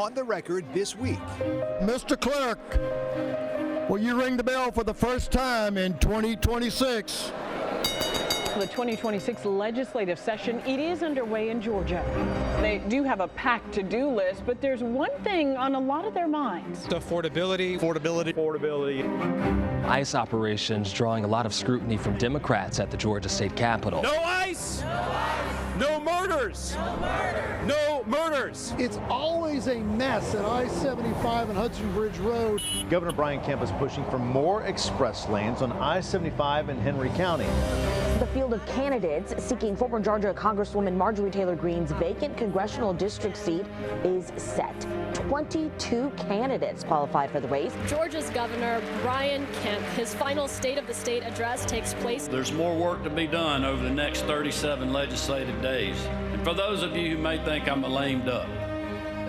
On the Record this week. Mr. Clerk, will you ring the bell for the first time in 2026? The 2026 legislative session, it is underway in Georgia. They do have a packed to-do list, but there's one thing on a lot of their minds. Affordability. ICE operations drawing a lot of scrutiny from Democrats at the Georgia State Capitol. No ICE! No ICE! No murders! No murders! No murders! It's always a mess at I-75 and Hudson Bridge Road. Governor Brian Kemp is pushing for more express lanes on I-75 in Henry County. The field of candidates seeking former Georgia Congresswoman Marjorie Taylor Greene's vacant congressional district seat is set. 22 candidates qualified for the race. Georgia's Governor Brian Kemp, his final State of the State address takes place. There's more work to be done over the next 37 legislative days. And for those of you who may think I'm a lame duck,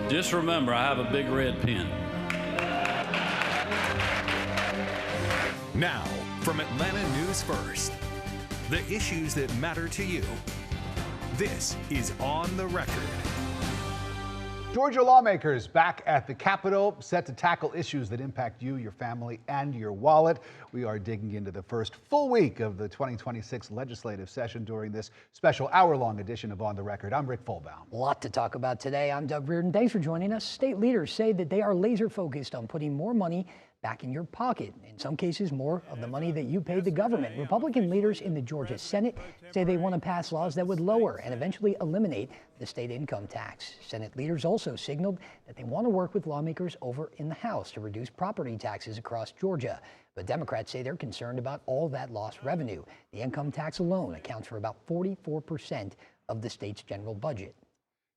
just remember I have a big red pen. Now, from Atlanta News First, the issues that matter to you. This is On the Record. Georgia lawmakers back at the Capitol, set to tackle issues that impact you, your family, and your wallet. We are digging into the first full week of the 2026 legislative session during this special hour-long edition of On the Record. I'm Rick Fulbaum. A lot to talk about today. I'm Doug Reardon. Thanks for joining us. State leaders say that they are laser focused on putting more money back in your pocket. In some cases, more of the money that you paid the government. Republican leaders in the Georgia Senate say they want to pass laws that would lower and eventually eliminate the state income tax. Senate leaders also signaled that they want to work with lawmakers over in the House to reduce property taxes across Georgia. But Democrats say they're concerned about all that lost revenue. The income tax alone accounts for about 44% of the state's general budget.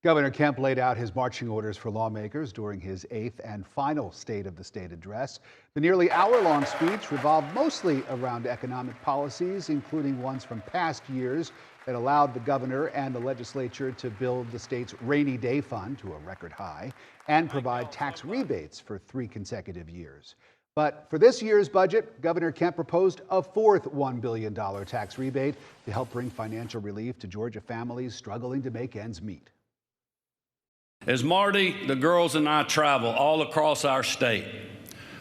Governor Kemp laid out his marching orders for lawmakers during his 8th and final State of the State address. The nearly hour-long speech revolved mostly around economic policies, including ones from past years that allowed the governor and the legislature to build the state's rainy day fund to a record high and provide tax rebates for 3 consecutive years. But for this year's budget, Governor Kemp proposed a fourth $1 billion tax rebate to help bring financial relief to Georgia families struggling to make ends meet. As Marty, the girls, and I travel all across our state,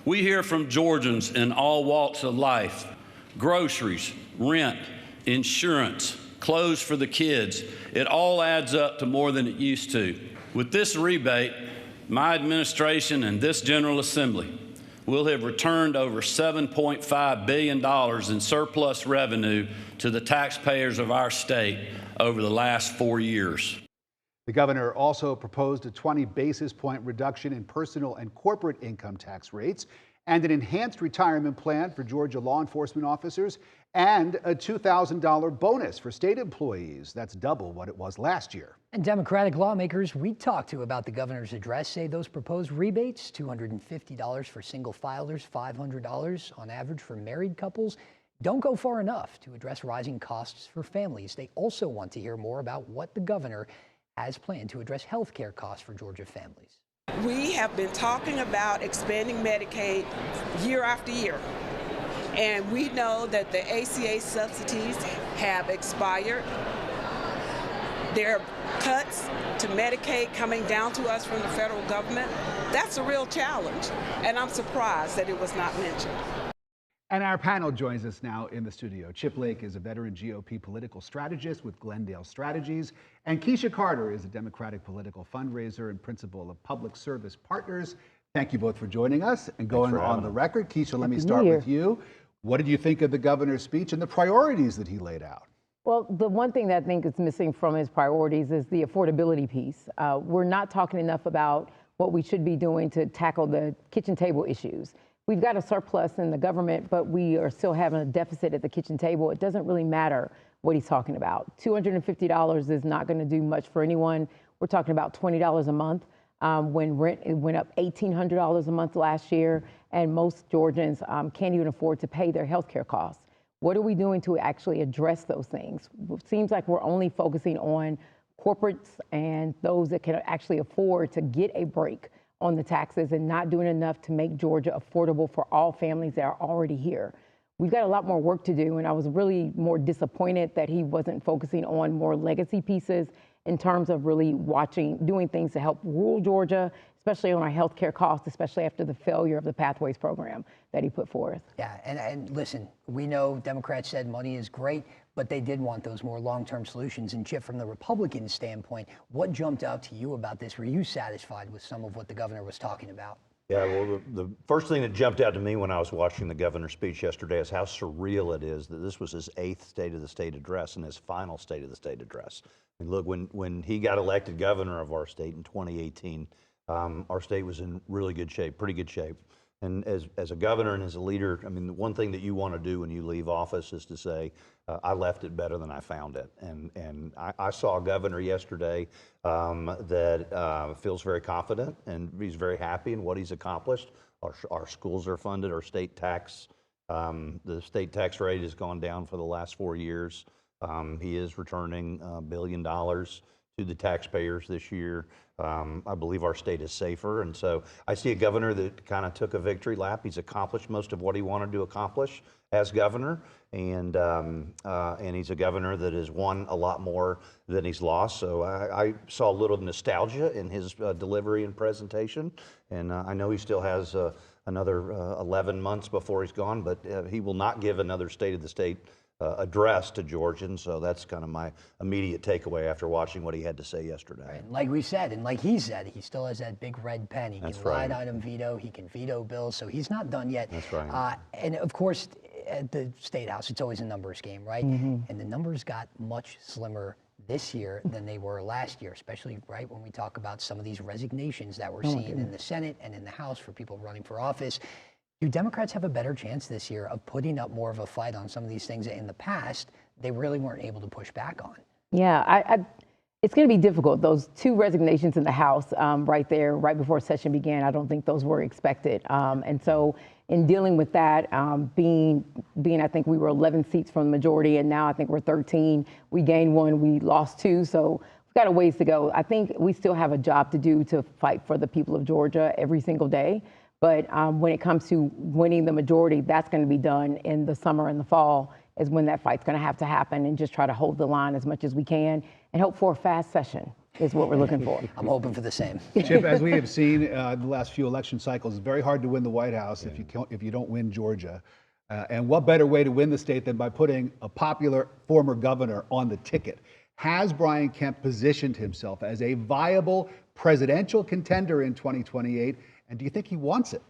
we hear from Georgians in all walks of life: groceries, rent, insurance, clothes for the kids. It all adds up to more than it used to. With this rebate, my administration and this General Assembly will have returned over $7.5 billion in surplus revenue to the taxpayers of our state over the last 4 years. The governor also proposed a 20 basis point reduction in personal and corporate income tax rates and an enhanced retirement plan for Georgia law enforcement officers and a $2,000 bonus for state employees. That's double what it was last year. And Democratic lawmakers we talked to about the governor's address say those proposed rebates, $250 for single filers, $500 on average for married couples, don't go far enough to address rising costs for families. They also want to hear more about what the governor has planned to address health care costs for Georgia families. We have been talking about expanding Medicaid year after year, and we know that the ACA subsidies have expired. There are cuts to Medicaid coming down to us from the federal government. That's a real challenge, and I'm surprised that it was not mentioned. And our panel joins us now in the studio. Chip Lake is a veteran GOP political strategist with Glendale Strategies, and Keisha Carter is a Democratic political fundraiser and principal of Public Service Partners. Thank you both for joining us and going on the record. Keisha, let me start with you. What did you think of the governor's speech and the priorities that he laid out? Well, the one thing that I think is missing from his priorities is the affordability piece. We're not talking enough about what we should be doing to tackle the kitchen table issues. We've got a surplus in the government, but we are still having a deficit at the kitchen table. It doesn't really matter what he's talking about. $250 is not going to do much for anyone. We're talking about $20 a month when rent went up $1,800 a month last year, and most Georgians can't even afford to pay their health care costs. What are we doing to actually address those things? It seems like we're only focusing on corporates and those that can actually afford to get a break on the taxes and not doing enough to make Georgia affordable for all families that are already here. We've got a lot more work to do, and I was really more disappointed that he wasn't focusing on more legacy pieces in terms of really doing things to help rural Georgia, especially on our health care costs, especially after the failure of the Pathways program that he put forth. Yeah, and listen, we know Democrats said money is great, but they did want those more long-term solutions. And Chip, from the Republican standpoint, what jumped out to you about this? Were you satisfied with some of what the governor was talking about? Yeah, well, the first thing that jumped out to me when I was watching the governor's speech yesterday is how surreal it is that this was his 8th State of the State address and his final State of the State address. I mean, look, when he got elected governor of our state in 2018, our state was in really good shape, pretty good shape. And as a governor and as a leader, I mean, the one thing that you want to do when you leave office is to say, I left it better than I found it. And I saw a governor yesterday that feels very confident, and he's very happy in what he's accomplished. Our schools are funded, our state tax, the state tax rate has gone down for the last 4 years. He is returning $1 billion to the taxpayers this year. I believe our state is safer, and so I see a governor that kind of took a victory lap. He's accomplished most of what he wanted to accomplish as governor, and he's a governor that has won a lot more than he's lost. So I saw a little nostalgia in his delivery and presentation, and I know he still has another 11 months before he's gone, but he will not give another State of the State address to Georgians, so that's kind of my immediate takeaway after watching what he had to say yesterday. Right. Like we said, and like he said, he still has that big red pen. He can line item veto, he can veto bills, so he's not done yet. That's right. And of course, at the State House, it's always a numbers game, right? And the numbers got much slimmer this year than they were last year, especially right when we talk about some of these resignations that we're seeing in the Senate and in the House for people running for office. Do Democrats have a better chance this year of putting up more of a fight on some of these things that in the past they really weren't able to push back on? Yeah, it's going to be difficult. Those 2 resignations in the House right there, right before session began, I don't think those were expected. And so in dealing with that, being I think we were 11 seats from the majority, and now I think we're 13. We gained 1, we lost 2. So we've got a ways to go. I think we still have a job to do to fight for the people of Georgia every single day. But when it comes to winning the majority, that's going to be done in the summer and the fall is when that fight's going to have to happen, and just try to hold the line as much as we can and hope for a fast session is what we're looking for. I'm hoping for the same. Chip, as we have seen the last few election cycles, it's very hard to win the White House if you don't win Georgia. And what better way to win the state than by putting a popular former governor on the ticket? Has Brian Kemp positioned himself as a viable presidential contender in 2028? And do you think he wants it?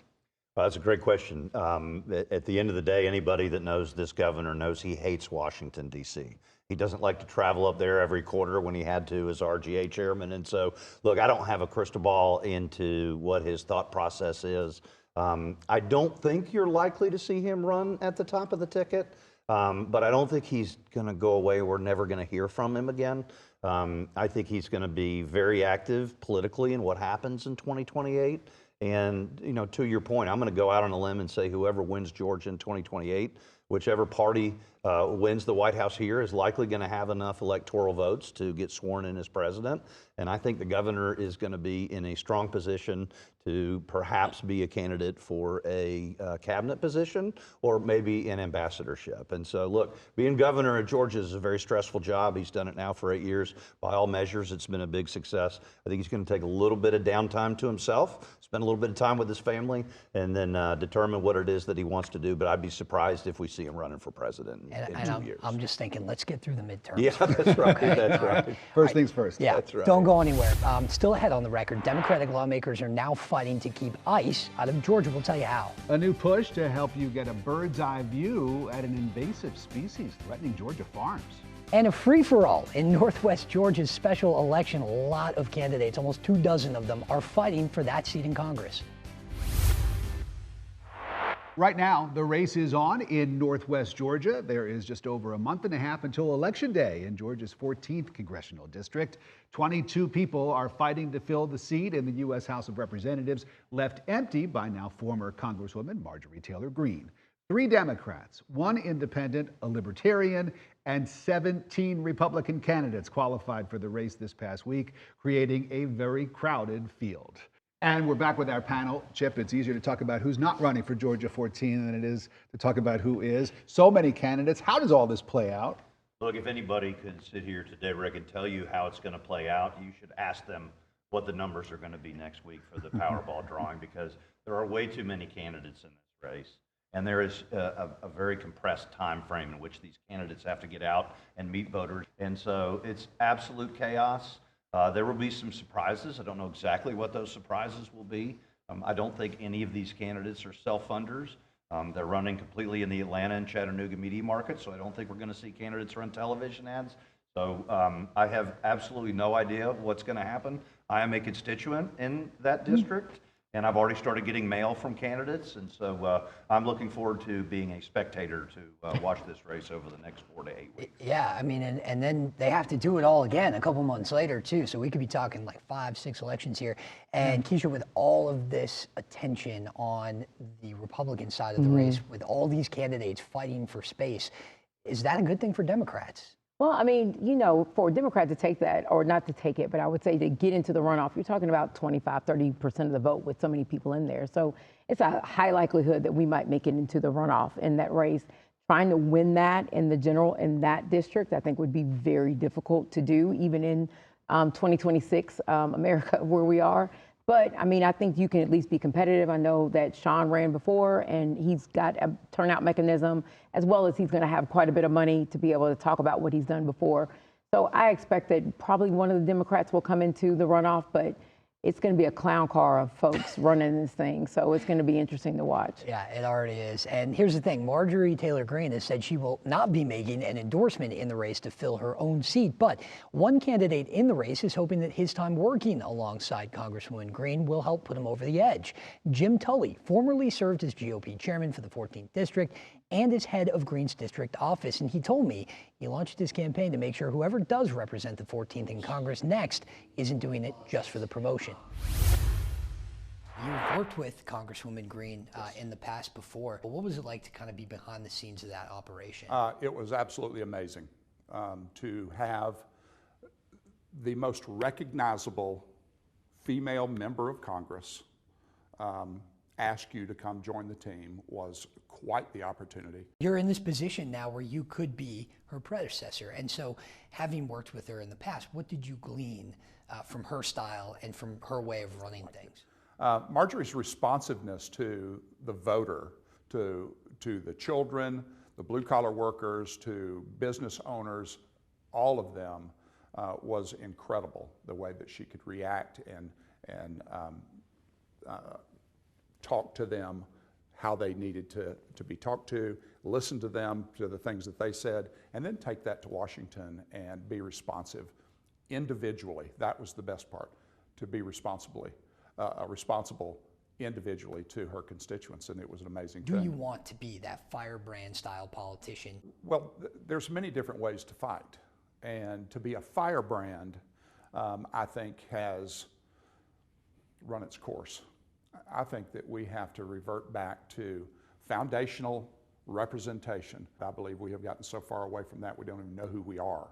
Well, that's a great question. At the end of the day, anybody that knows this governor knows he hates Washington, D.C. He doesn't like to travel up there every quarter when he had to as RGA chairman. And so, look, I don't have a crystal ball into what his thought process is. I don't think you're likely to see him run at the top of the ticket, but I don't think he's going to go away. We're never going to hear from him again. I think he's going to be very active politically in what happens in 2028. And, you know, to your point, I'm going to go out on a limb and say whoever wins Georgia in 2028, whichever party wins the White House here is likely going to have enough electoral votes to get sworn in as president. And I think the governor is going to be in a strong position to perhaps be a candidate for a cabinet position or maybe an ambassadorship. And so, look, being governor of Georgia is a very stressful job. He's done it now for 8 years. By all measures, it's been a big success. I think he's going to take a little bit of downtime to himself, spend a little bit of time with his family, and then determine what it is that he wants to do. But I'd be surprised if we see him running for president in 2 years. I'm just thinking, let's get through the midterms. Yeah, that's right. Okay? That's right. First things first. Yeah, that's right. Don't go anywhere. Still ahead on the record, Democratic lawmakers are now fighting to keep ICE out of Georgia. We'll tell you how. A new push to help you get a bird's eye view at an invasive species threatening Georgia farms. And a free-for-all in Northwest Georgia's special election. A lot of candidates, almost 24 of them, are fighting for that seat in Congress. Right now, the race is on in Northwest Georgia. There is just over a month and a half until Election Day in Georgia's 14th congressional district. 22 people are fighting to fill the seat in the U.S. House of Representatives, left empty by now former Congresswoman Marjorie Taylor Greene. 3 Democrats, 1 independent, a libertarian, and 17 Republican candidates qualified for the race this past week, creating a very crowded field. And we're back with our panel. Chip, it's easier to talk about who's not running for Georgia 14 than it is to talk about who is. So many candidates. How does all this play out? Look, if anybody could sit here today, Rick, and tell you how it's going to play out, you should ask them what the numbers are going to be next week for the Powerball drawing, because there are way too many candidates in this race. And there is a very compressed time frame in which these candidates have to get out and meet voters. And so it's absolute chaos. There will be some surprises. I don't know exactly what those surprises will be. I don't think any of these candidates are self-funders. They're running completely in the Atlanta and Chattanooga media market, so I don't think we're going to see candidates run television ads. So I have absolutely no idea what's going to happen. I am a constituent in that district, and I've already started getting mail from candidates, and so I'm looking forward to being a spectator to watch this race over the next 4 to 8 weeks. Yeah, I mean, and then they have to do it all again a couple months later, too. So we could be talking like 5, 6 elections here. And Keisha, with all of this attention on the Republican side of the race, with all these candidates fighting for space, is that a good thing for Democrats? Well, I mean, you know, for a Democrat to take that, or not to take it, but I would say to get into the runoff, you're talking about 25, 30% of the vote with so many people in there. So it's a high likelihood that we might make it into the runoff in that race. Trying to win that in the general in that district, I think would be very difficult to do, even in 2026 America, where we are. But I mean, I think you can at least be competitive. I know that Sean ran before, and he's got a turnout mechanism, as well as he's going to have quite a bit of money to be able to talk about what he's done before. So I expect that probably one of the Democrats will come into the runoff, but it's going to be a clown car of folks running this thing. So it's going to be interesting to watch. Yeah, it already is. And here's the thing. Marjorie Taylor Greene has said she will not be making an endorsement in the race to fill her own seat. But one candidate in the race is hoping that his time working alongside Congresswoman Greene will help put him over the edge. Jim Tully formerly served as GOP chairman for the 14th District and as head of Greene's district office. And he told me he launched his campaign to make sure whoever does represent the 14th in Congress next isn't doing it just for the promotion. You've worked with Congresswoman Greene in the past before. What was it like to kind of be behind the scenes of that operation? It was absolutely amazing to have the most recognizable female member of Congress ask you to come join the team. Was quite the opportunity. You're in this position now where you could be her predecessor. And so having worked with her in the past, what did you glean from her style and from her way of running things? Marjorie's responsiveness to the voter, to the children, the blue-collar workers, to business owners, all of them was incredible, the way that she could react and talk to them how they needed to be talked to, listen to them, to the things that they said, and then take that to Washington and be responsive individually. That was the best part, to be responsible individually to her constituents, and it was an amazing thing. Do you want to be that firebrand style politician? Well, there's many different ways to fight, and to be a firebrand, I think, has run its course. I think that we have to revert back to foundational representation. I believe we have gotten so far away from that we don't even know who we are.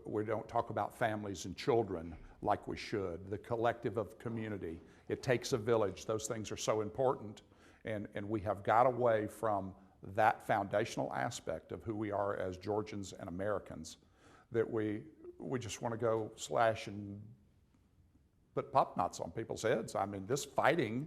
We don't talk about families and children like we should. The collective of community. It takes a village. Those things are so important, and we have got away from that foundational aspect of who we are as Georgians and Americans, that we just want to go slash and put pop knots on people's heads. I mean, this fighting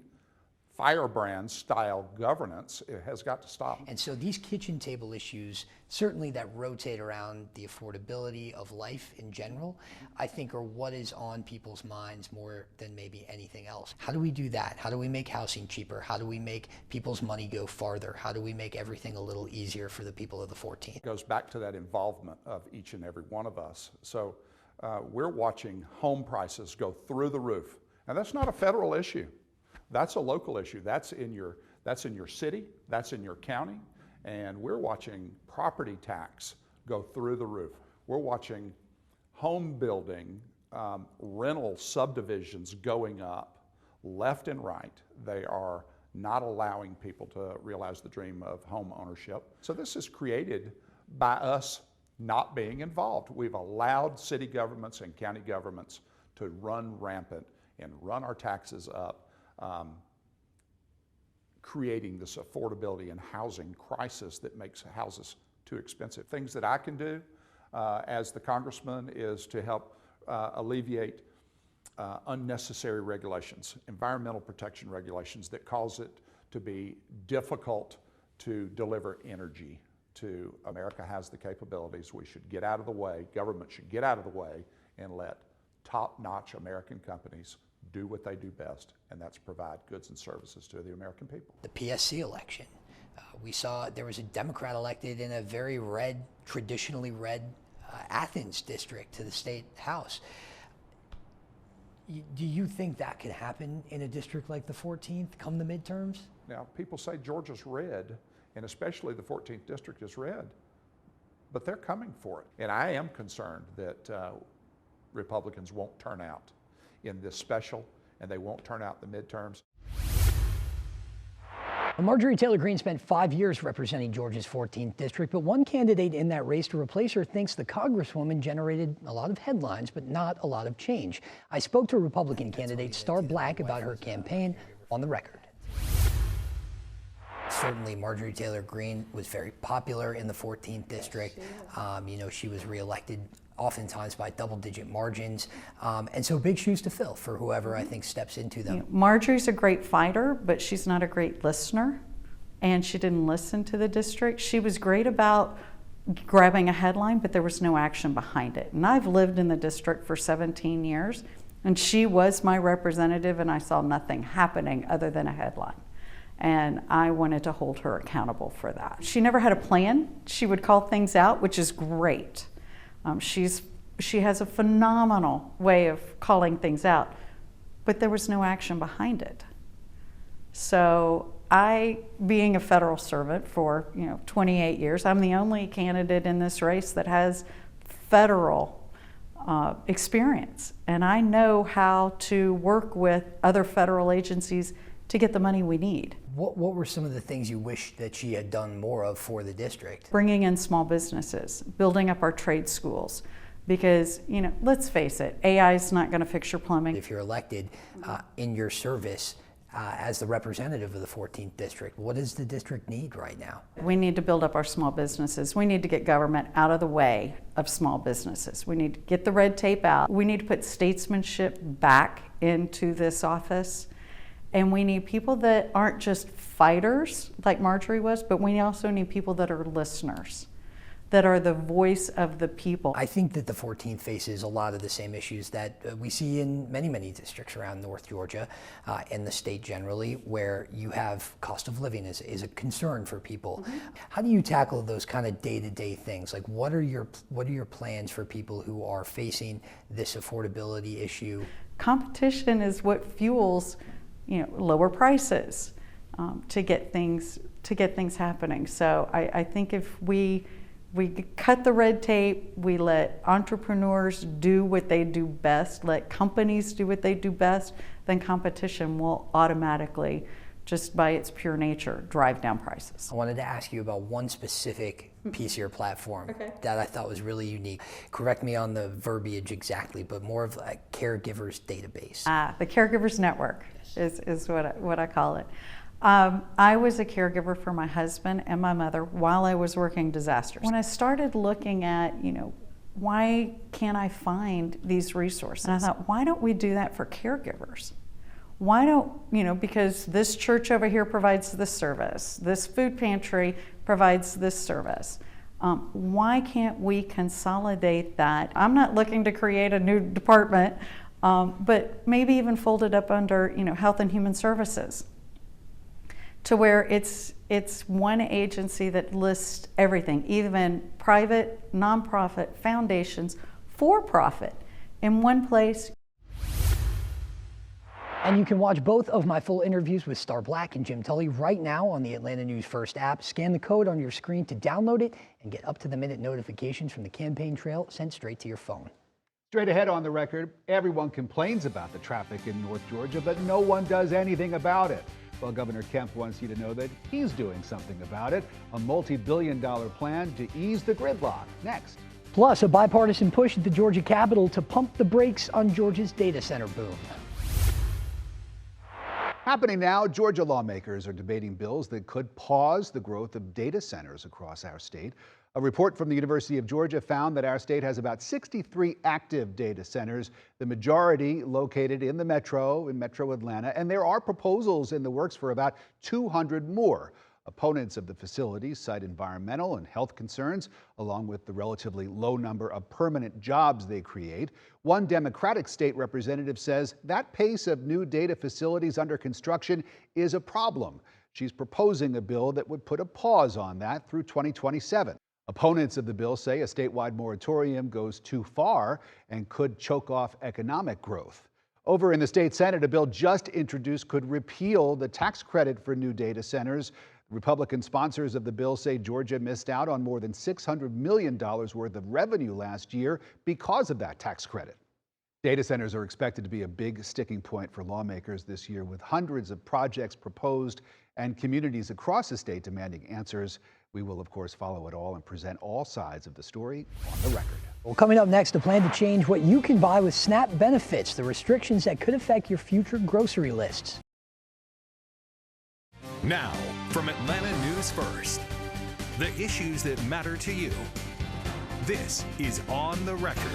firebrand style governance, it has got to stop. And so these kitchen table issues, certainly that rotate around the affordability of life in general, I think are what is on people's minds more than maybe anything else. How do we do that? How do we make housing cheaper? How do we make people's money go farther? How do we make everything a little easier for the people of the 14th? It goes back to that involvement of each and every one of us. So we're watching home prices go through the roof. And that's not a federal issue. That's a local issue. That's in your city, that's in your county, and we're watching property tax go through the roof. We're watching home building, rental subdivisions going up left and right. They are not allowing people to realize the dream of home ownership. So this is created by us not being involved. We've allowed city governments and county governments to run rampant and run our taxes up, creating this affordability and housing crisis that makes houses too expensive. Things that I can do as the congressman is to help alleviate unnecessary regulations, environmental protection regulations that cause it to be difficult to deliver energy to America. Has the capabilities. We should get out of the way, government should get out of the way and let top-notch American companies do what they do best, and that's provide goods and services to the American people. The PSC election, we saw there was a Democrat elected in a very red, traditionally red Athens district to the state house. Do you think that could happen in a district like the 14th come the midterms? Now, people say Georgia's red, and especially the 14th district is red, but they're coming for it. And I am concerned that Republicans won't turn out in this special, and they won't turn out in the midterms. Marjorie Taylor Greene spent 5 years representing Georgia's 14th district, but one candidate in that race to replace her thinks the Congresswoman generated a lot of headlines, but not a lot of change. I spoke to Republican candidate Star Black about her campaign on the record. Certainly, Marjorie Taylor Greene was very popular in the 14th district. You know, she was reelected oftentimes by double-digit margins, and so big shoes to fill for whoever I think steps into them. You know, Marjorie's a great fighter, but she's not a great listener, and she didn't listen to the district. She was great about grabbing a headline, but there was no action behind it. And I've lived in the district for 17 years, and she was my representative, and I saw nothing happening other than a headline. And I wanted to hold her accountable for that. She never had a plan. She would call things out, which is great. She has a phenomenal way of calling things out, but there was no action behind it. So I, being a federal servant for 28 years, I'm the only candidate in this race that has federal experience, and I know how to work with other federal agencies to get the money we need. What were some of the things you wish that she had done more of for the district? Bringing in small businesses, building up our trade schools, because, let's face it, AI is not going to fix your plumbing. If you're elected in your service as the representative of the 14th district, what does the district need right now? We need to build up our small businesses. We need to get government out of the way of small businesses. We need to get the red tape out. We need to put statesmanship back into this office. And we need people that aren't just fighters like Marjorie was, but we also need people that are listeners, that are the voice of the people. I think that the 14th faces a lot of the same issues that we see in many, many districts around North Georgia and the state generally, where you have cost of living is a concern for people. Mm-hmm. How do you tackle those kind of day-to-day things? Like, what are your plans for people who are facing this affordability issue? Competition is what fuels lower prices to get things happening. So I think if we cut the red tape, we let entrepreneurs do what they do best, let companies do what they do best, then competition will automatically, just by its pure nature, drive down prices. I wanted to ask you about one specific piece of your platform that I thought was really unique. Correct me on the verbiage exactly, but more of a caregivers database. The Caregivers Network is what I call it. I was a caregiver for my husband and my mother while I was working disasters. When I started looking at, why can't I find these resources? And I thought, why don't we do that for caregivers? Why don't, because this church over here provides this service, this food pantry provides this service. Why can't we consolidate that? I'm not looking to create a new department, but maybe even fold it up under, Health and Human Services, to where it's one agency that lists everything, even private, nonprofit, foundations, for-profit, in one place. And you can watch both of my full interviews with Star Black and Jim Tully right now on the Atlanta News First app. Scan the code on your screen to download it and get up-to-the-minute notifications from the campaign trail sent straight to your phone. Straight ahead on the record, everyone complains about the traffic in North Georgia, but no one does anything about it. Well, Governor Kemp wants you to know that he's doing something about it, a multi-billion-dollar plan to ease the gridlock. Next. Plus, a bipartisan push at the Georgia Capitol to pump the brakes on Georgia's data center boom. Happening now, Georgia lawmakers are debating bills that could pause the growth of data centers across our state. A report from the University of Georgia found that our state has about 63 active data centers, the majority located in the metro, in Metro Atlanta, and there are proposals in the works for about 200 more. Opponents of the facilities cite environmental and health concerns, along with the relatively low number of permanent jobs they create. One Democratic state representative says that pace of new data facilities under construction is a problem. She's proposing a bill that would put a pause on that through 2027. Opponents of the bill say a statewide moratorium goes too far and could choke off economic growth. Over in the state Senate, a bill just introduced could repeal the tax credit for new data centers. Republican sponsors of the bill say Georgia missed out on more than $600 million worth of revenue last year because of that tax credit. Data centers are expected to be a big sticking point for lawmakers this year, with hundreds of projects proposed and communities across the state demanding answers. We will, of course, follow it all and present all sides of the story on the record. Well, coming up next, a plan to change what you can buy with SNAP benefits, the restrictions that could affect your future grocery lists. Now, from Atlanta News First, the issues that matter to you. This is On the Record.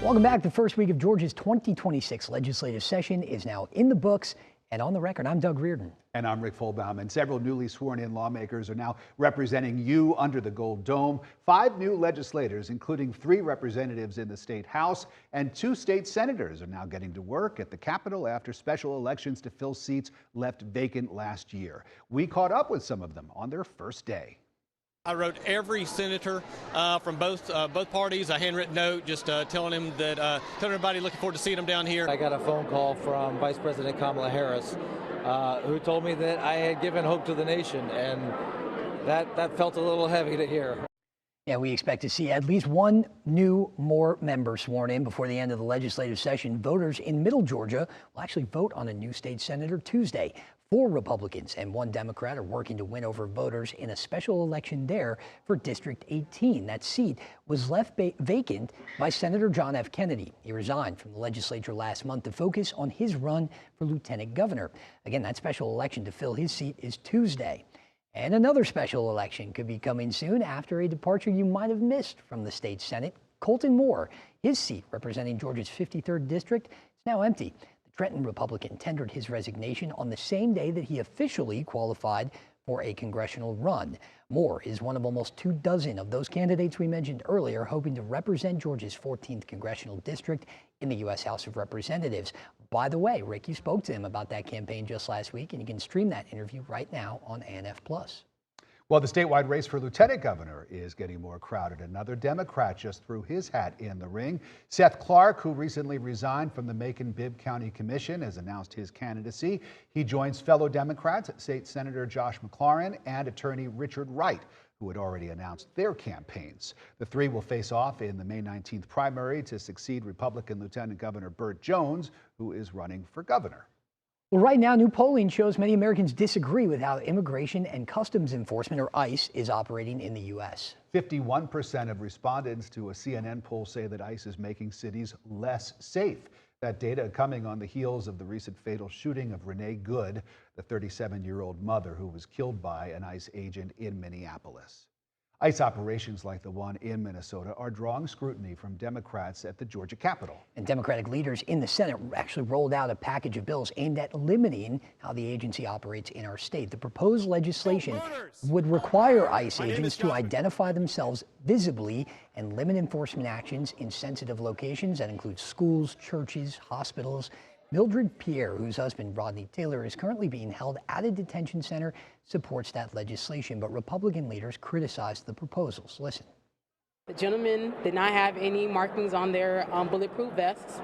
Welcome back. The first week of Georgia's 2026 legislative session is now in the books. And on the record, I'm Doug Reardon. And I'm Rick Folbaum. And several newly sworn-in lawmakers are now representing you under the Gold Dome. 5 new legislators, including 3 representatives in the state House, and 2 state senators are now getting to work at the Capitol after special elections to fill seats left vacant last year. We caught up with some of them on their first day. I wrote every senator from both parties a handwritten note just telling them that, telling everybody looking forward to seeing them down here. I got a phone call from Vice President Kamala Harris who told me that I had given hope to the nation, and that felt a little heavy to hear. Yeah, we expect to see at least 1 more member sworn in before the end of the legislative session. Voters in Middle Georgia will actually vote on a new state senator Tuesday. 4 Republicans and 1 Democrat are working to win over voters in a special election there for District 18. That seat was left vacant by Senator John F. Kennedy. He resigned from the legislature last month to focus on his run for lieutenant governor. Again, that special election to fill his seat is Tuesday. And another special election could be coming soon after a departure you might have missed from the state Senate. Colton Moore, his seat representing Georgia's 53rd district, is now empty. Trenton Republican tendered his resignation on the same day that he officially qualified for a congressional run. Moore is one of almost 24 of those candidates we mentioned earlier hoping to represent Georgia's 14th congressional district in the U.S. House of Representatives. By the way, Rick, you spoke to him about that campaign just last week, and you can stream that interview right now on ANF+. Well, the statewide race for lieutenant governor is getting more crowded. Another Democrat just threw his hat in the ring. Seth Clark, who recently resigned from the Macon-Bibb County Commission, has announced his candidacy. He joins fellow Democrats, State Senator Josh McLaurin and attorney Richard Wright, who had already announced their campaigns. The 3 will face off in the May 19th primary to succeed Republican Lieutenant Governor Burt Jones, who is running for governor. Well, right now, new polling shows many Americans disagree with how Immigration and Customs Enforcement, or ICE, is operating in the U.S. 51% of respondents to a CNN poll say that ICE is making cities less safe. That data coming on the heels of the recent fatal shooting of Renee Good, the 37-year-old mother who was killed by an ICE agent in Minneapolis. ICE operations like the one in Minnesota are drawing scrutiny from Democrats at the Georgia Capitol. And Democratic leaders in the Senate actually rolled out a package of bills aimed at limiting how the agency operates in our state. The proposed legislation would require ICE agents to identify themselves visibly and limit enforcement actions in sensitive locations. That includes schools, churches, hospitals. Mildred Pierre, whose husband Rodney Taylor is currently being held at a detention center, supports that legislation, but Republican leaders criticized the proposals. Listen. The gentlemen did not have any markings on their bulletproof vests.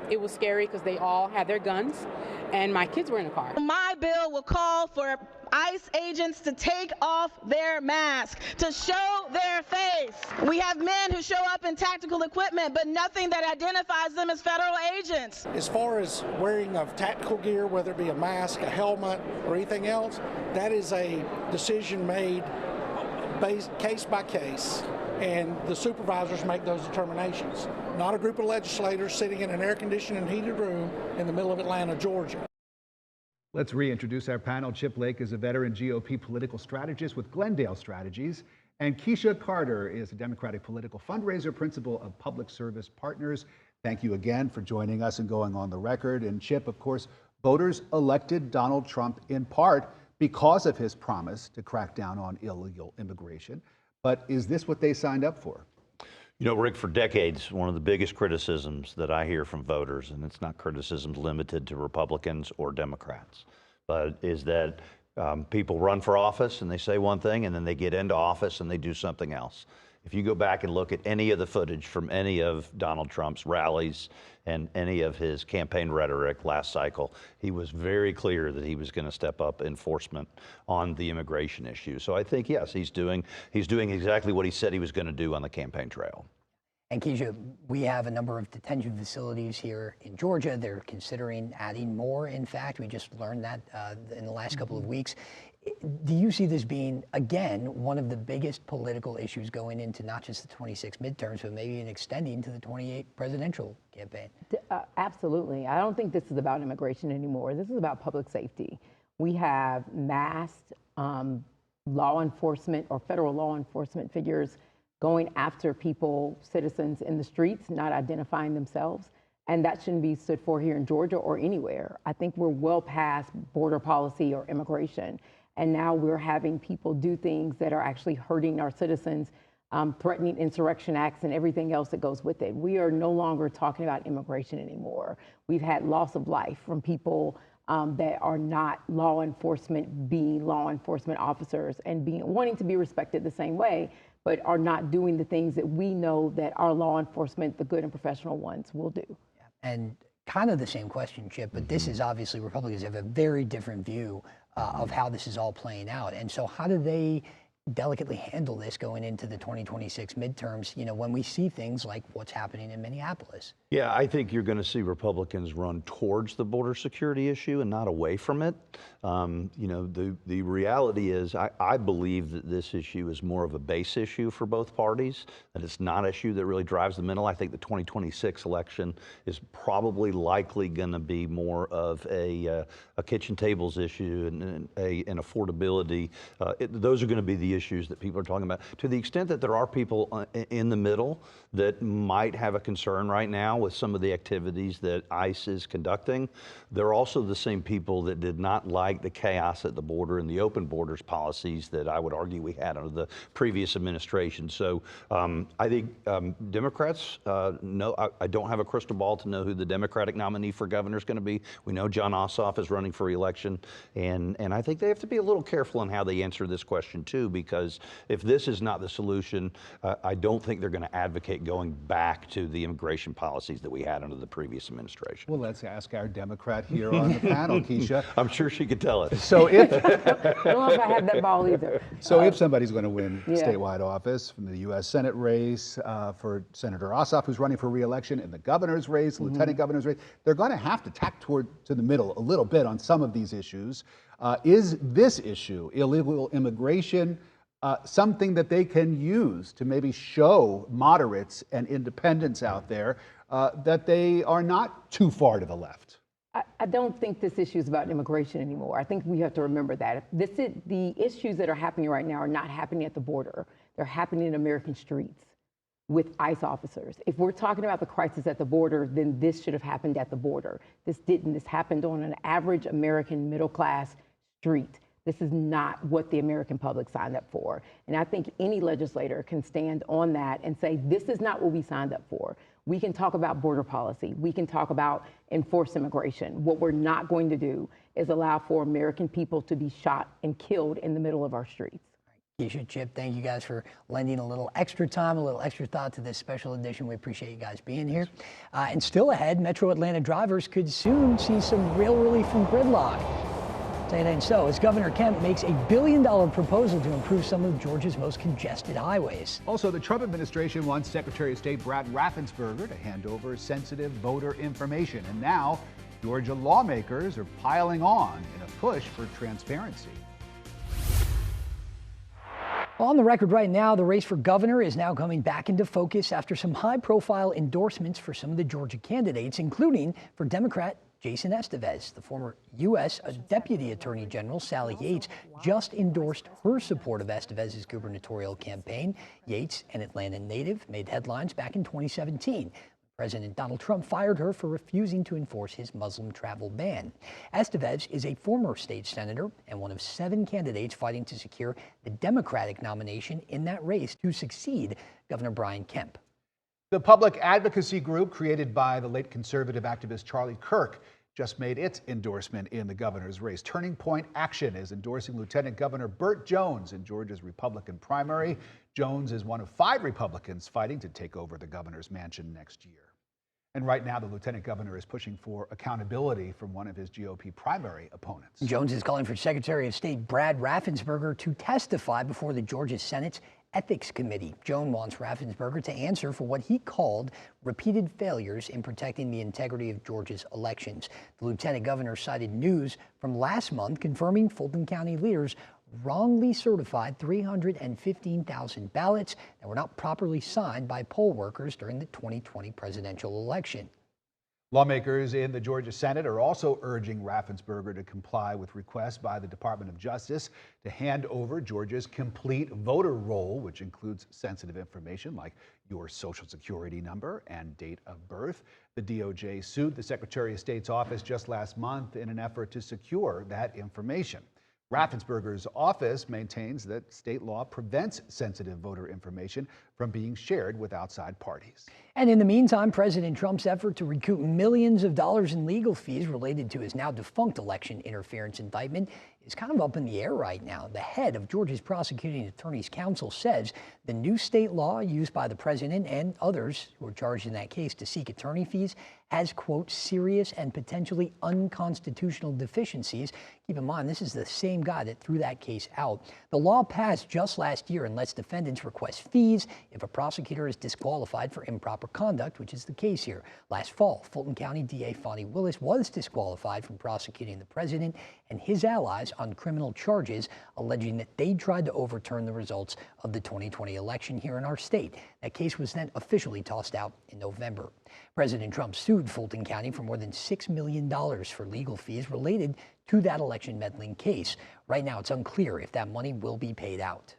It was scary because they all had their guns, and my kids were in the car. My bill will call for ICE agents to take off their mask, to show their face. We have men who show up in tactical equipment, but nothing that identifies them as federal agents. As far as wearing of tactical gear, whether it be a mask, a helmet, or anything else, that is a decision made based case by case, and the supervisors make those determinations. Not a group of legislators sitting in an air-conditioned and heated room in the middle of Atlanta, Georgia. Let's reintroduce our panel. Chip Lake is a veteran GOP political strategist with Glendale Strategies, And Keisha Carter is a Democratic political fundraiser, principal of Public Service Partners. Thank you again for joining us and going on the record. And Chip, of course, voters elected Donald Trump in part because of his promise to crack down on illegal immigration. But is this what they signed up for? You know, Rick, for decades, one of the biggest criticisms that I hear from voters, and it's not criticisms limited to Republicans or Democrats, but is that people run for office and they say one thing and then they get into office and they do something else. If you go back and look at any of the footage from any of Donald Trump's rallies and any of his campaign rhetoric last cycle, he was very clear that he was going to step up enforcement on the immigration issue. So I think, yes, he's doing exactly what he said he was going to do on the campaign trail. And Keisha, we have a number of detention facilities here in Georgia. They're considering adding more. In fact, we just learned that in the last couple of weeks. Do you see this being, again, one of the biggest political issues going into not just the 26 midterms, but maybe an extending to the 28 presidential campaign? Absolutely. I don't think this is about immigration anymore. This is about public safety. We have masked law enforcement or federal law enforcement figures going after people, citizens in the streets, not identifying themselves. And that shouldn't be stood for here in Georgia or anywhere. I think we're well past border policy or immigration. And now we're having people do things that are actually hurting our citizens, threatening insurrection acts and everything else that goes with it. We are no longer talking about immigration anymore. We've had loss of life from people that are not law enforcement, being law enforcement officers and wanting to be respected the same way, but are not doing the things that we know that our law enforcement, the good and professional ones, will do. And kind of the same question, Chip, but this is obviously Republicans have a very different view of how this is all playing out. And so how do they delicately handle this going into the 2026 midterms, you know, when we see things like what's happening in Minneapolis? Yeah, I think you're going to see Republicans run towards the border security issue and not away from it. You know, the reality is I believe that this issue is more of a base issue for both parties, that it's not an issue that really drives the middle. I think the 2026 election is probably likely going to be more of a kitchen tables issue and an affordability. Those are going to be the issues that people are talking about. To the extent that there are people in the middle that might have a concern right now with some of the activities that ICE is conducting, they're also the same people that did not like the chaos at the border and the open borders policies that I would argue we had under the previous administration. So I think Democrats know, I don't have a crystal ball to know who the Democratic nominee for governor is going to be. We know John Ossoff is running for re-election, and I think they have to be a little careful in how they answer this question too, because if this is not the solution, I don't think they're going to advocate going back to the immigration policies that we had under the previous administration. Well, let's ask our Democrat here on the panel, Keisha. I'm sure she could tell us. So if I don't know if I have that ball either. So if somebody's going to win statewide office from the U.S. Senate race, for Senator Ossoff, who's running for re-election, and the governor's race, lieutenant governor's race, they're going to have to tack to the middle a little bit on some of these issues. Is this issue, illegal immigration, something that they can use to maybe show moderates and independents out there that they are not too far to the left? I don't think this issue is about immigration anymore. I think we have to remember that. The issues that are happening right now are not happening at the border. They're happening in American streets with ICE officers. If we're talking about the crisis at the border, then this should have happened at the border. This didn't. This happened on an average American middle-class street. This is not what the American public signed up for. And I think any legislator can stand on that and say, this is not what we signed up for. We can talk about border policy. We can talk about enforced immigration. What we're not going to do is allow for American people to be shot and killed in the middle of our streets. Keisha, Chip, thank you guys for lending a little extra time, a little extra thought to this special edition. We appreciate you guys being here. And still ahead, Metro Atlanta drivers could soon see some real relief from gridlock. And so, as Governor Kemp makes $1 billion proposal to improve some of Georgia's most congested highways. Also, the Trump administration wants Secretary of State Brad Raffensperger to hand over sensitive voter information. And now, Georgia lawmakers are piling on in a push for transparency. On the record right now, the race for governor is now coming back into focus after some high-profile endorsements for some of the Georgia candidates, including for Democrat Jason Estevez. The former U.S. Deputy Attorney General Sally Yates just endorsed her support of Estevez's gubernatorial campaign. Yates, an Atlanta native, made headlines back in 2017. President Donald Trump fired her for refusing to enforce his Muslim travel ban. Estevez is a former state senator and one of 7 candidates fighting to secure the Democratic nomination in that race to succeed Governor Brian Kemp. The public advocacy group created by the late conservative activist Charlie Kirk just made its endorsement in the governor's race. Turning Point Action is endorsing Lieutenant Governor Burt Jones in Georgia's Republican primary. Jones is one of 5 Republicans fighting to take over the governor's mansion next year. And right now, the lieutenant governor is pushing for accountability from one of his GOP primary opponents. Jones is calling for Secretary of State Brad Raffensperger to testify before the Georgia Senate's Ethics Committee. Jones wants Raffensperger to answer for what he called repeated failures in protecting the integrity of Georgia's elections. The lieutenant governor cited news from last month confirming Fulton County leaders wrongly certified 315,000 ballots that were not properly signed by poll workers during the 2020 presidential election. Lawmakers in the Georgia Senate are also urging Raffensperger to comply with requests by the Department of Justice to hand over Georgia's complete voter roll, which includes sensitive information like your social security number and date of birth. The DOJ sued the Secretary of State's office just last month in an effort to secure that information. Raffensperger's office maintains that state law prevents sensitive voter information from being shared with outside parties. And in the meantime, President Trump's effort to recoup millions of dollars in legal fees related to his now defunct election interference indictment is kind of up in the air right now. The head of Georgia's prosecuting attorney's council says the new state law used by the president and others who are charged in that case to seek attorney fees has, quote, serious and potentially unconstitutional deficiencies. Keep in mind, this is the same guy that threw that case out. The law passed just last year and lets defendants request fees if a prosecutor is disqualified for improper conduct, which is the case here. Last fall, Fulton County DA Fonnie Willis was disqualified from prosecuting the president and his allies on criminal charges, alleging that they tried to overturn the results of the 2020 election here in our state. That case was then officially tossed out in November. President Trump sued Fulton County for more than $6 million for legal fees related to that election meddling case. Right now, it's unclear if that money will be paid out.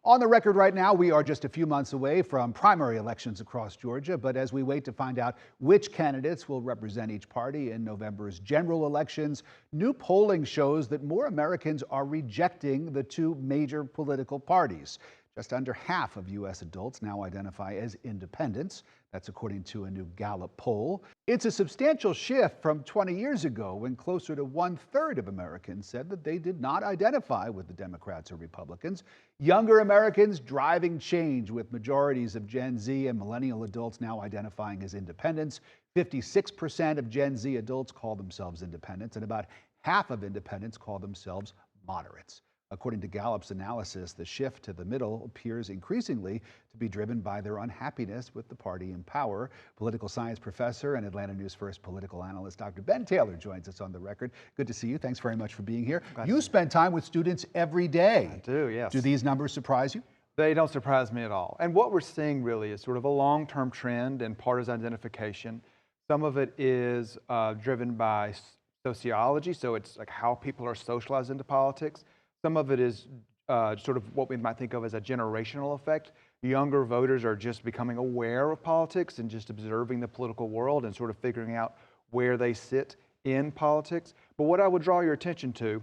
On the record right now, we are just a few months away from primary elections across Georgia, but as we wait to find out which candidates will represent each party in November's general elections, new polling shows that more Americans are rejecting the 2 major political parties. Just under half of U.S. adults now identify as independents. That's according to a new Gallup poll. It's a substantial shift from 20 years ago when closer to 1/3 of Americans said that they did not identify with the Democrats or Republicans. Younger Americans driving change, with majorities of Gen Z and millennial adults now identifying as independents. 56% of Gen Z adults call themselves independents, and about half of independents call themselves moderates. According to Gallup's analysis, the shift to the middle appears increasingly to be driven by their unhappiness with the party in power. Political science professor and Atlanta News First political analyst Dr. Ben Taylor joins us on the record. Good to see you. Thanks very much for being here. You spend time with students every day. I do, yes. Do these numbers surprise you? They don't surprise me at all. And what we're seeing really is sort of a long-term trend in partisan identification. Some of it is driven by sociology, so it's like how people are socialized into politics. Some of it is sort of what we might think of as a generational effect. Younger voters are just becoming aware of politics and just observing the political world and sort of figuring out where they sit in politics. But what I would draw your attention to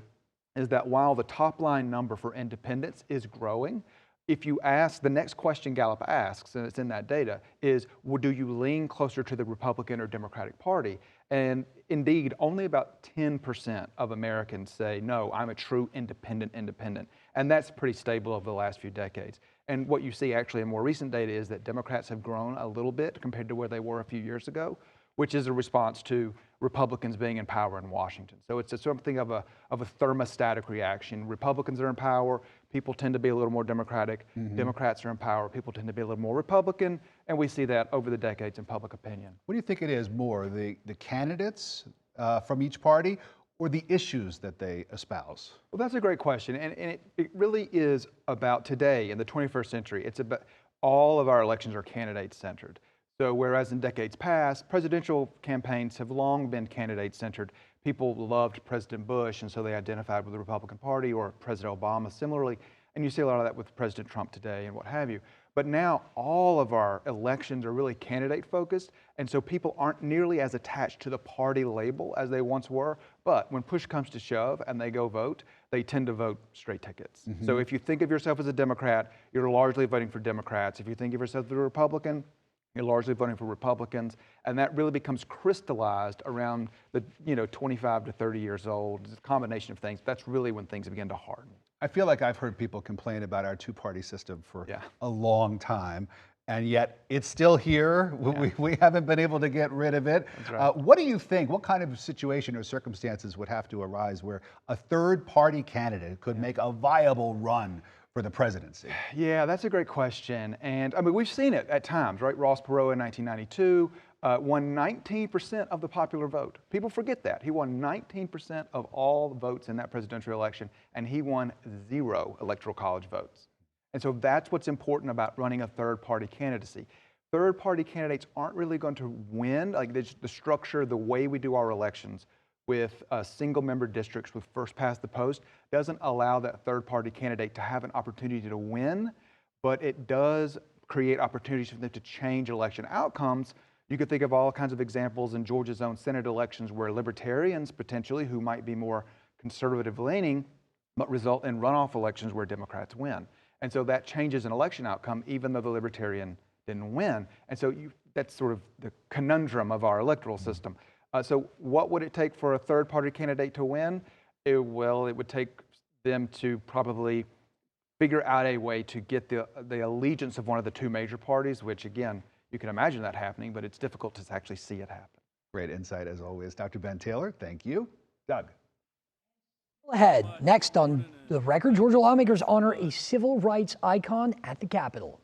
is that while the top line number for independents is growing, if you ask, the next question Gallup asks, and it's in that data, is, well, do you lean closer to the Republican or Democratic Party? And indeed, only about 10% of Americans say, no, I'm a true independent. And that's pretty stable over the last few decades. And what you see actually in more recent data is that Democrats have grown a little bit compared to where they were a few years ago, which is a response to Republicans being in power in Washington. So it's something of a thermostatic reaction. Republicans are in power, people tend to be a little more Democratic. Democrats are in power, people tend to be a little more Republican, and we see that over the decades in public opinion. What do you think it is more, the candidates from each party or the issues that they espouse? Well, that's a great question, and it really is about today in the 21st century. It's about all of our elections are candidate-centered. So whereas in decades past, presidential campaigns have long been candidate-centered. People loved President Bush, and so they identified with the Republican Party, or President Obama similarly. And you see a lot of that with President Trump today and what have you. But now all of our elections are really candidate-focused, and so people aren't nearly as attached to the party label as they once were. But when push comes to shove and they go vote, they tend to vote straight tickets. So if you think of yourself as a Democrat, you're largely voting for Democrats. If you think of yourself as a Republican, you're largely voting for Republicans, and that really becomes crystallized around the 25 to 30 years old. It's a combination of things. That's really when things begin to harden. I feel like I've heard people complain about our two-party system for a long time, and yet it's still here. We haven't been able to get rid of it. That's right. What do you think? What kind of situation or circumstances would have to arise where a third-party candidate could make a viable run for the presidency? Yeah, that's a great question. And I mean, we've seen it at times, right? Ross Perot in 1992 won 19% of the popular vote. People forget that. He won 19% of all the votes in that presidential election, and he won 0 electoral college votes. And so that's what's important about running a third-party candidacy. Third-party candidates aren't really going to win. Like the structure, the way we do our elections with single-member districts with first past the post doesn't allow that third-party candidate to have an opportunity to win, but it does create opportunities for them to change election outcomes. You could think of all kinds of examples in Georgia's own Senate elections where libertarians, potentially, who might be more conservative-leaning, but result in runoff elections where Democrats win. And so that changes an election outcome, even though the libertarian didn't win. And so that's sort of the conundrum of our electoral system. So what would it take for a third-party candidate to win? Well, it would take them to probably figure out a way to get the allegiance of one of the two major parties, which, again, you can imagine that happening, but it's difficult to actually see it happen. Great insight, as always. Dr. Ben Taylor, thank you. Doug. Ahead, next on The Record, Georgia lawmakers honor a civil rights icon at the Capitol.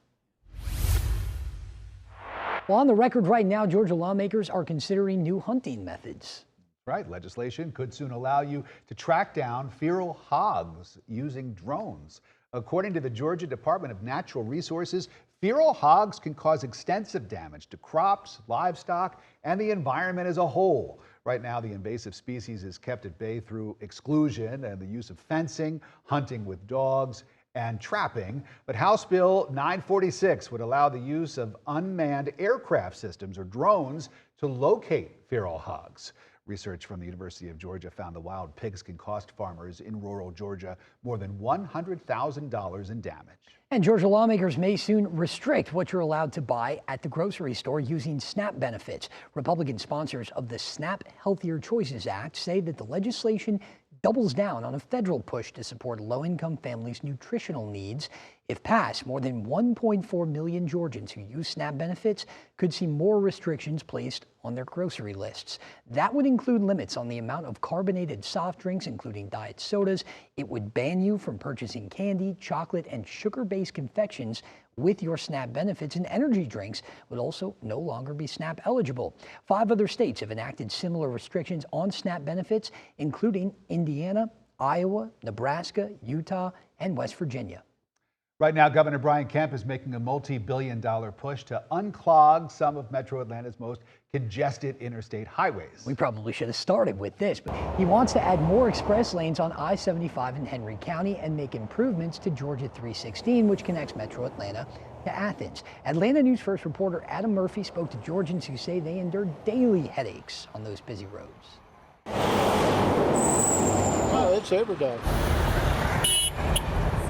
Well, on the record right now, Georgia lawmakers are considering new hunting methods. Right, legislation could soon allow you to track down feral hogs using drones. According to the Georgia Department of Natural Resources, feral hogs can cause extensive damage to crops, livestock, and the environment as a whole. Right now, the invasive species is kept at bay through exclusion and the use of fencing, hunting with dogs, and trapping. But House Bill 946 would allow the use of unmanned aircraft systems or drones to locate feral hogs. Research from the University of Georgia found the wild pigs can cost farmers in rural Georgia more than $100,000 in damage. And Georgia lawmakers may soon restrict what you're allowed to buy at the grocery store using SNAP benefits. Republican sponsors of the SNAP Healthier Choices Act say that the legislation doubles down on a federal push to support low-income families' nutritional needs. If passed, more than 1.4 million Georgians who use SNAP benefits could see more restrictions placed on their grocery lists. That would include limits on the amount of carbonated soft drinks, including diet sodas. It would ban you from purchasing candy, chocolate, and sugar-based confections with your SNAP benefits, and energy drinks would also no longer be SNAP eligible. 5 other states have enacted similar restrictions on SNAP benefits, including Indiana, Iowa, Nebraska, Utah, and West Virginia. Right now, Governor Brian Kemp is making a multi-billion-dollar push to unclog some of Metro Atlanta's most congested interstate highways. We probably should have started with this, but he wants to add more express lanes on I-75 in Henry County and make improvements to Georgia 316, which connects Metro Atlanta to Athens. Atlanta News First reporter Adam Murphy spoke to Georgians who say they endure daily headaches on those busy roads. Oh, it's every day.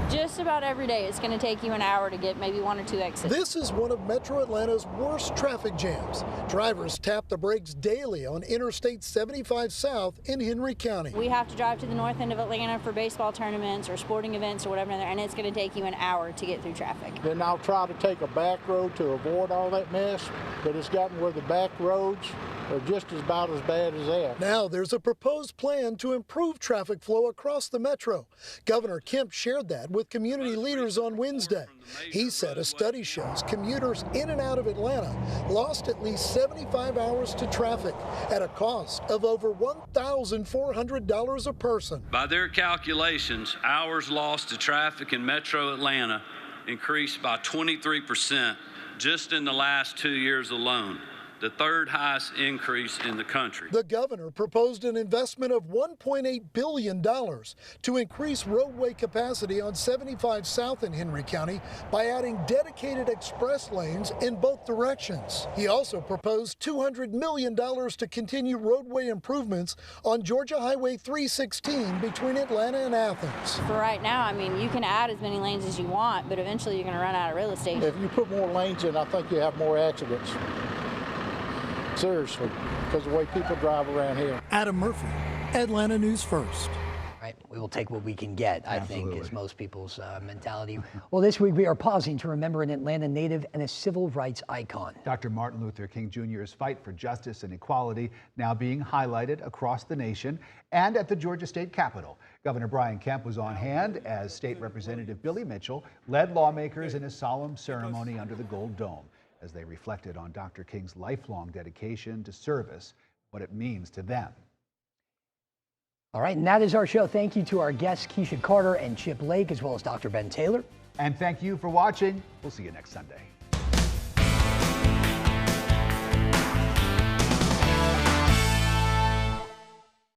Just about every day. It's going to take you an hour to get maybe 1 or 2 exits. This is one of Metro Atlanta's worst traffic jams. Drivers tap the brakes daily on Interstate 75 South in Henry County. We have to drive to the north end of Atlanta for baseball tournaments or sporting events or whatever, and it's going to take you an hour to get through traffic. Then I'll try to take a back road to avoid all that mess, but it's gotten where the back roads are just about as bad as that. Now there's a proposed plan to improve traffic flow across the metro. Governor Kemp shared that with community leaders on Wednesday. He said a study shows commuters in and out of Atlanta lost at least 75 hours to traffic at a cost of over $1,400 a person. By their calculations, hours lost to traffic in Metro Atlanta increased by 23% just in the last 2 years alone, the third highest increase in the country. The governor proposed an investment of $1.8 billion to increase roadway capacity on 75 South in Henry County by adding dedicated express lanes in both directions. He also proposed $200 million to continue roadway improvements on Georgia Highway 316 between Atlanta and Athens. For right now, I mean, you can add as many lanes as you want, but eventually you're going to run out of real estate. If you put more lanes in, I think you have more accidents. Seriously, because of the way people drive around here. Adam Murphy, Atlanta News First. Right, we will take what we can get, I think, is most people's mentality. Well, this week we are pausing to remember an Atlanta native and a civil rights icon. Dr. Martin Luther King Jr.'s fight for justice and equality now being highlighted across the nation and at the Georgia State Capitol. Governor Brian Kemp was on hand as State Representative Billy Mitchell led lawmakers in a solemn ceremony under the Gold Dome, as they reflected on Dr. King's lifelong dedication to service, what it means to them. All right, and that is our show. Thank you to our guests, Keisha Carter and Chip Lake, as well as Dr. Ben Taylor. And thank you for watching. We'll see you next Sunday.